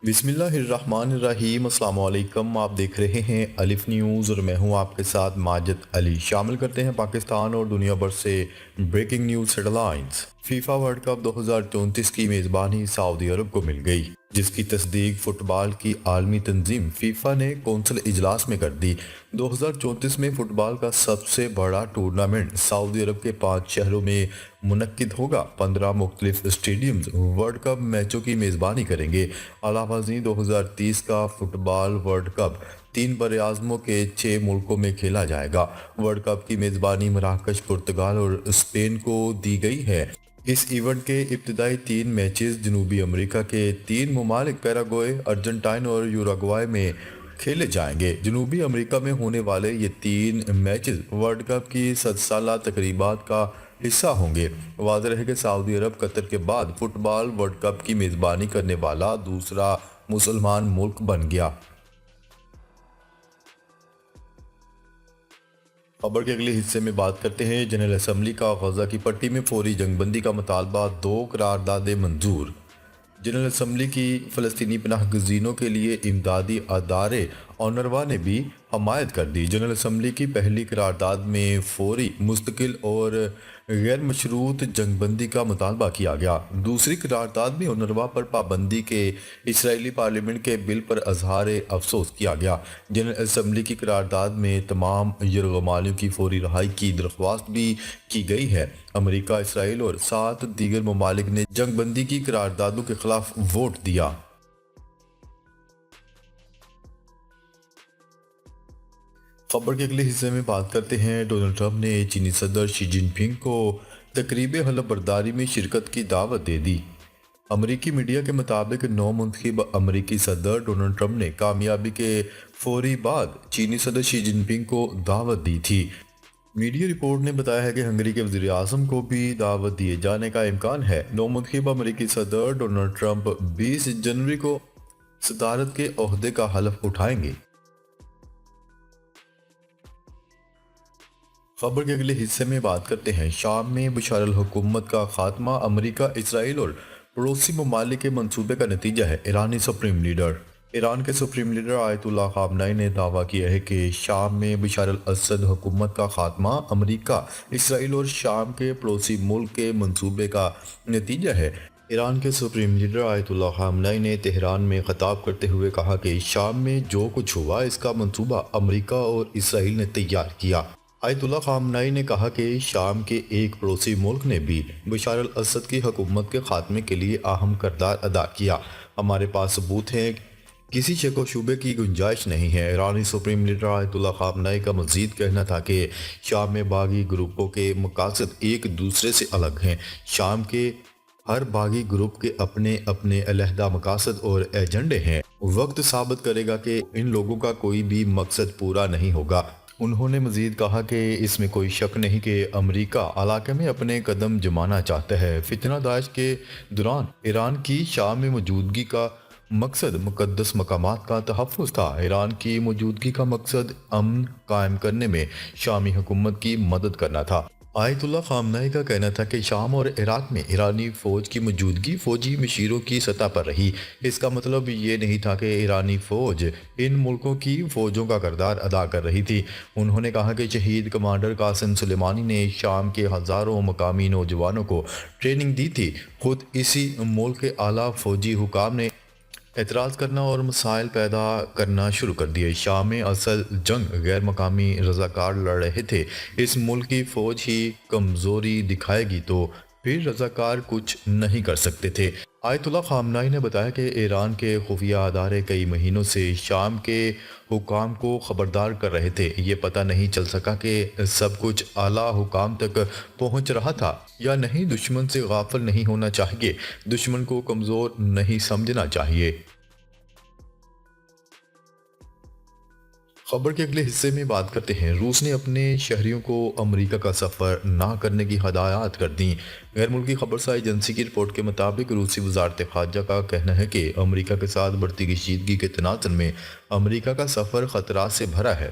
بسم اللہ الرحمن الرحیم۔ السلام علیکم، آپ دیکھ رہے ہیں الف نیوز اور میں ہوں آپ کے ساتھ ماجد علی۔ شامل کرتے ہیں پاکستان اور دنیا بھر سے breaking news headlines. FIFA World Cup 2034 کی میزبانی سعودی عرب کو مل گئی، جس کی تصدیق فٹ بال کی عالمی تنظیم فیفا نے کونسل اجلاس میں کر دی۔ 2034 میں فٹ بال کا سب سے بڑا ٹورنامنٹ سعودی عرب کے 5 شہروں میں منعقد ہوگا۔ 15 مختلف اسٹیڈیمز ورلڈ کپ میچوں کی میزبانی کریں گے۔ علاوہ ازیں 2030 کا فٹ بال ورلڈ کپ 3 براعظموں کے 6 ملکوں میں کھیلا جائے گا۔ ورلڈ کپ کی میزبانی مراکش، پرتگال اور اسپین کو دی گئی ہے۔ اس ایونٹ کے ابتدائی 3 میچز جنوبی امریکہ کے 3 ممالک پیراگوئے، ارجنٹائن اور یوراگوئے میں کھیلے جائیں گے۔ جنوبی امریکہ میں ہونے والے یہ 3 میچز ورلڈ کپ کی 100 سالہ تقریبات کا حصہ ہوں گے۔ واضح رہے کہ سعودی عرب قطر کے بعد فٹ بال ورلڈ کپ کی میزبانی کرنے والا دوسرا مسلمان ملک بن گیا۔ خبر کے اگلے حصے میں بات کرتے ہیں۔ جنرل اسمبلی کا غزہ کی پٹی میں فوری جنگ بندی کا مطالبہ، 2 قراردادیں منظور۔ جنرل اسمبلی کی فلسطینی پناہ گزینوں کے لیے امدادی ادارے اونروا نے بھی حمایت کر دی۔ جنرل اسمبلی کی پہلی قرارداد میں فوری، مستقل اور غیر مشروط جنگ بندی کا مطالبہ کیا گیا۔ دوسری قرارداد میں اونروا پر پابندی کے اسرائیلی پارلیمنٹ کے بل پر اظہار افسوس کیا گیا۔ جنرل اسمبلی کی قرارداد میں تمام یرغمالیوں کی فوری رہائی کی درخواست بھی کی گئی ہے۔ امریکہ، اسرائیل اور 7 دیگر ممالک نے جنگ بندی کی قراردادوں کے خلاف ووٹ دیا۔ خبر کے اگلے حصے میں بات کرتے ہیں۔ ڈونلڈ ٹرمپ نے چینی صدر شی جن پنگ کو تقریب حلف برداری میں شرکت کی دعوت دے دی۔ امریکی میڈیا کے مطابق نو منتخب امریکی صدر ڈونلڈ ٹرمپ نے کامیابی کے فوری بعد چینی صدر شی جن پنگ کو دعوت دی تھی۔ میڈیا رپورٹ نے بتایا ہے کہ ہنگری کے وزیر اعظم کو بھی دعوت دیے جانے کا امکان ہے۔ نو منتخب امریکی صدر ڈونلڈ ٹرمپ 20 جنوری کو صدارت کے عہدے کا حلف اٹھائیں گے۔ خبر کے اگلے حصے میں بات کرتے ہیں۔ شام میں بشار الحکومت کا خاتمہ امریکہ، اسرائیل اور پڑوسی ممالک کے منصوبے کا نتیجہ ہے۔ ایرانی سپریم لیڈر ایران کے سپریم لیڈر آیت اللہ خامنائی نے دعویٰ کیا ہے کہ شام میں بشار الاسد حکومت کا خاتمہ امریکہ، اسرائیل اور شام کے پڑوسی ملک کے منصوبے کا نتیجہ ہے۔ ایران کے سپریم لیڈر آیت اللہ خامنائی نے تہران میں خطاب کرتے ہوئے کہا کہ شام میں جو کچھ ہوا اس کا منصوبہ امریکہ اور اسرائیل نے تیار کیا۔ آیت اللہ خامنائی نے کہا کہ شام کے ایک پڑوسی ملک نے بھی بشار الاسد کی حکومت کے خاتمے کے لیے اہم کردار ادا کیا۔ ہمارے پاس ثبوت ہیں، کسی شک و شبے کی گنجائش نہیں ہے۔ ایرانی سپریم لیڈر آیت اللہ خامنائی کا مزید کہنا تھا کہ شام میں باغی گروپوں کے مقاصد ایک دوسرے سے الگ ہیں۔ شام کے ہر باغی گروپ کے اپنے اپنے علیحدہ مقاصد اور ایجنڈے ہیں۔ وقت ثابت کرے گا کہ ان لوگوں کا کوئی بھی مقصد پورا نہیں ہوگا۔ انہوں نے مزید کہا کہ اس میں کوئی شک نہیں کہ امریکہ علاقے میں اپنے قدم جمانا چاہتا ہے۔ فتنہ داعش کے دوران ایران کی شام میں موجودگی کا مقصد مقدس مقامات کا تحفظ تھا۔ ایران کی موجودگی کا مقصد امن قائم کرنے میں شامی حکومت کی مدد کرنا تھا۔ آیت اللہ خامنائی کا کہنا تھا کہ شام اور عراق میں ایرانی فوج کی موجودگی فوجی مشیروں کی سطح پر رہی۔ اس کا مطلب یہ نہیں تھا کہ ایرانی فوج ان ملکوں کی فوجوں کا کردار ادا کر رہی تھی۔ انہوں نے کہا کہ شہید کمانڈر قاسم سلیمانی نے شام کے ہزاروں مقامی نوجوانوں کو ٹریننگ دی تھی۔ خود اسی ملک کے اعلیٰ فوجی حکام نے اعتراض کرنا اور مسائل پیدا کرنا شروع کر دیے۔ شام میں اصل جنگ غیر مقامی رضاکار لڑ رہے تھے۔ اس ملک کی فوج ہی کمزوری دکھائے گی تو پھر رضاکار کچھ نہیں کر سکتے تھے۔ آیت اللہ خامنائی نے بتایا کہ ایران کے خفیہ ادارے کئی مہینوں سے شام کے حکام کو خبردار کر رہے تھے۔ یہ پتہ نہیں چل سکا کہ سب کچھ اعلیٰ حکام تک پہنچ رہا تھا یا نہیں۔ دشمن سے غافل نہیں ہونا چاہیے، دشمن کو کمزور نہیں سمجھنا چاہیے۔ خبر کے اگلے حصے میں بات کرتے ہیں۔ روس نے اپنے شہریوں کو امریکہ کا سفر نہ کرنے کی ہدایات کر دیں۔ غیر ملکی خبرساز ایجنسی کی رپورٹ کے مطابق روسی وزارت خارجہ کا کہنا ہے کہ امریکہ کے ساتھ بڑھتی کشیدگی کے تناظر میں امریکہ کا سفر خطرات سے بھرا ہے۔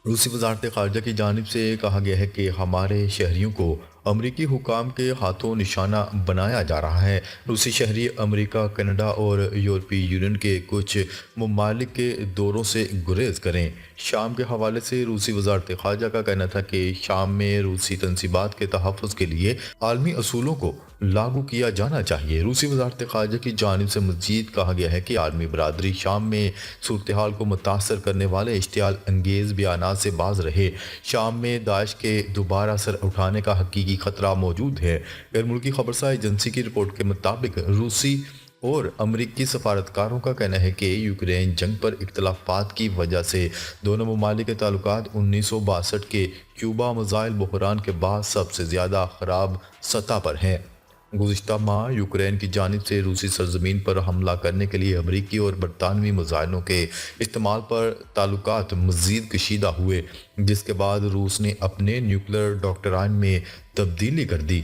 روسی وزارت خارجہ کی جانب سے کہا گیا ہے کہ ہمارے شہریوں کو امریکی حکام کے ہاتھوں نشانہ بنایا جا رہا ہے۔ روسی شہری امریکہ، کینیڈا اور یورپی یونین کے کچھ ممالک کے دوروں سے گریز کریں۔ شام کے حوالے سے روسی وزارت خارجہ کا کہنا تھا کہ شام میں روسی تنصیبات کے تحفظ کے لیے عالمی اصولوں کو لاگو کیا جانا چاہیے۔ روسی وزارت خارجہ کی جانب سے مزید کہا گیا ہے کہ عالمی برادری شام میں صورتحال کو متاثر کرنے والے اشتعال انگیز بیانات سے باز رہے۔ شام میں داعش کے دوبارہ سر اٹھانے کا حقیقی خطرہ موجود ہے۔ غیر ملکی خبرساز ایجنسی کی رپورٹ کے مطابق روسی اور امریکی سفارتکاروں کا کہنا ہے کہ یوکرین جنگ پر اختلافات کی وجہ سے دونوں ممالک کے تعلقات 1962 کے کیوبا میزائل بحران کے بعد سب سے زیادہ خراب سطح پر ہیں۔ گزشتہ ماہ یوکرین کی جانب سے روسی سرزمین پر حملہ کرنے کے لیے امریکی اور برطانوی میزائلوں کے استعمال پر تعلقات مزید کشیدہ ہوئے، جس کے بعد روس نے اپنے نیوکلیئر ڈاکٹرائن میں تبدیلی کر دی۔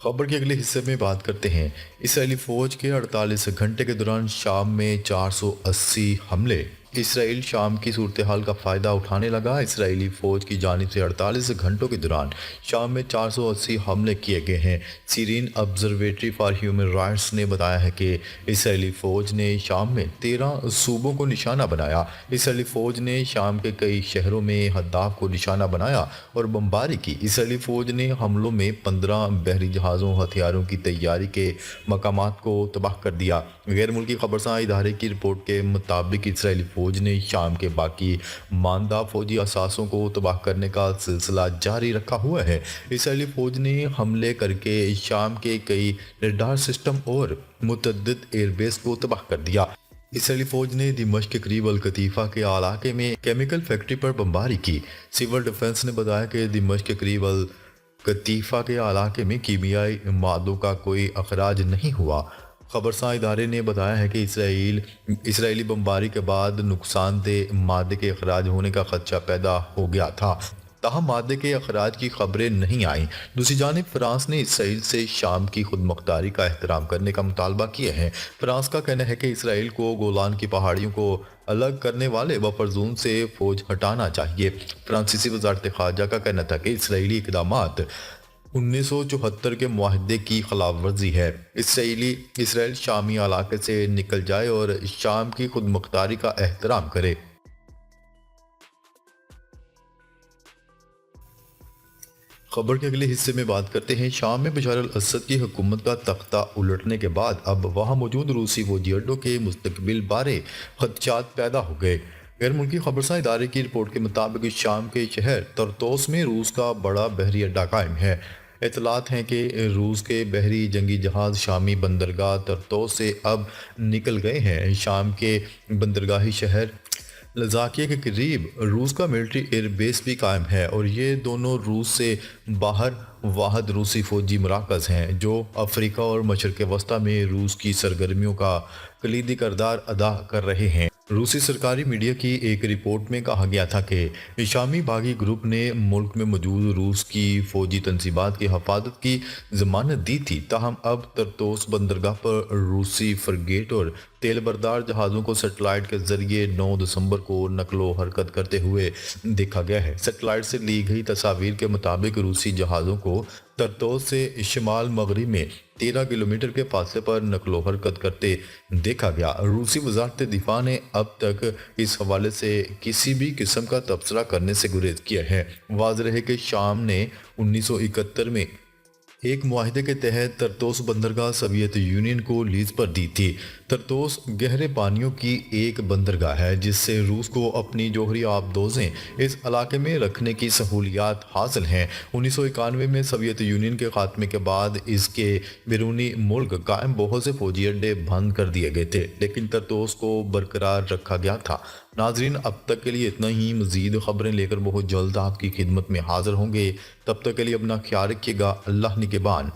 خبر کے اگلے حصے میں بات کرتے ہیں۔ اسرائیلی فوج کے 48 گھنٹے کے دوران شام میں 480 حملے۔ اسرائیل شام کی صورتحال کا فائدہ اٹھانے لگا۔ اسرائیلی فوج کی جانب سے 48 گھنٹوں کے دوران شام میں 480 حملے کیے گئے ہیں۔ سیرین آبزرویٹری فار ہیومن رائٹس نے بتایا ہے کہ اسرائیلی فوج نے شام میں 13 صوبوں کو نشانہ بنایا۔ اسرائیلی فوج نے شام کے کئی شہروں میں اہداف کو نشانہ بنایا اور بمباری کی۔ اسرائیلی فوج نے حملوں میں 15 بحری جہازوں، ہتھیاروں کی تیاری کے مقامات کو تباہ کر دیا۔ غیر ملکی خبرساز ادارے کی رپورٹ کے مطابق اسرائیلی فوج نے شام کے باقی ماندہ فوجی اثاثوں کو تباہ کرنے کا سلسلہ جاری رکھا ہوا ہے۔ اسرائیلی فوج نے حملے کر کے شام کے کئی ریڈار سسٹم اور متعدد ایئر بیس کو تباہ کر دیا۔ اسرائیلی فوج نے دمشق کے قریب القطیفہ کے علاقے میں کیمیکل فیکٹری پر بمباری کی۔ سول ڈیفنس نے بتایا کہ دمشق کے قریب القطیفہ کے علاقے میں کیمیائی مادوں کا کوئی اخراج نہیں ہوا۔ خبرساز ادارے نے بتایا ہے کہ اسرائیلی بمباری کے بعد نقصان دہ مادے کے اخراج ہونے کا خدشہ پیدا ہو گیا تھا، تاہم مادے کے اخراج کی خبریں نہیں آئیں۔ دوسری جانب فرانس نے اسرائیل سے شام کی خود مختاری کا احترام کرنے کا مطالبہ کیا ہے۔ فرانس کا کہنا ہے کہ اسرائیل کو گولان کی پہاڑیوں کو الگ کرنے والے بفر زون سے فوج ہٹانا چاہیے۔ فرانسیسی وزارت خارجہ کا کہنا تھا کہ اسرائیلی اقدامات 1974 کے معاہدے کی خلاف ورزی ہے۔ اسرائیل شامی علاقے سے نکل جائے اور شام کی خود مختاری کا احترام کرے۔ خبر کے اگلے حصے میں بات کرتے ہیں۔ شام میں بشار الاسد کی حکومت کا تختہ الٹنے کے بعد اب وہاں موجود روسی فوجی اڈوں کے مستقبل بارے خدشات پیدا ہو گئے۔ غیر ملکی خبرساز ادارے کی رپورٹ کے مطابق شام کے شہر طرطوس میں روس کا بڑا بحری اڈہ قائم ہے۔ اطلاعات ہیں کہ روس کے بحری جنگی جہاز شامی بندرگاہ طرطوس سے اب نکل گئے ہیں۔ شام کے بندرگاہی شہر لذاکیہ کے قریب روس کا ملٹری ایئر بیس بھی قائم ہے اور یہ دونوں روس سے باہر واحد روسی فوجی مراکز ہیں جو افریقہ اور مشرق وسطیٰ میں روس کی سرگرمیوں کا کلیدی کردار ادا کر رہے ہیں۔ روسی سرکاری میڈیا کی ایک رپورٹ میں کہا گیا تھا کہ شامی باغی گروپ نے ملک میں موجود روس کی فوجی تنصیبات کی حفاظت کی ضمانت دی تھی، تاہم اب طرطوس بندرگاہ پر روسی فرگیٹ اور تیل بردار جہازوں کو سیٹلائٹ کے ذریعے 9 دسمبر کو نقل و حرکت کرتے ہوئے دیکھا گیا ہے۔ سیٹلائٹ سے لی گئی تصاویر کے مطابق روسی جہازوں کو طرطوس سے شمال مغرب میں 13 کلومیٹر کے فاصلے پر نقل و حرکت کرتے دیکھا گیا۔ روسی وزارت دفاع نے اب تک اس حوالے سے کسی بھی قسم کا تبصرہ کرنے سے گریز کیا ہے۔ واضح ہے کہ شام نے 1971 میں ایک معاہدے کے تحت طرطوس بندرگاہ سوویت یونین کو لیز پر دی تھی۔ طرطوس گہرے پانیوں کی ایک بندرگاہ ہے جس سے روس کو اپنی جوہری آبدوزیں اس علاقے میں رکھنے کی سہولیات حاصل ہیں۔ 1991 میں سوویت یونین کے خاتمے کے بعد اس کے بیرونی ملک قائم بہت سے فوجی اڈے بند کر دیے گئے تھے، لیکن طرطوس کو برقرار رکھا گیا تھا۔ ناظرین، اب تک کے لیے اتنا ہی۔ مزید خبریں لے کر بہت جلد آپ کی خدمت میں حاضر ہوں گے۔ تب تک کے لیے اپنا خیال رکھیے گا۔ اللہ نگہبان۔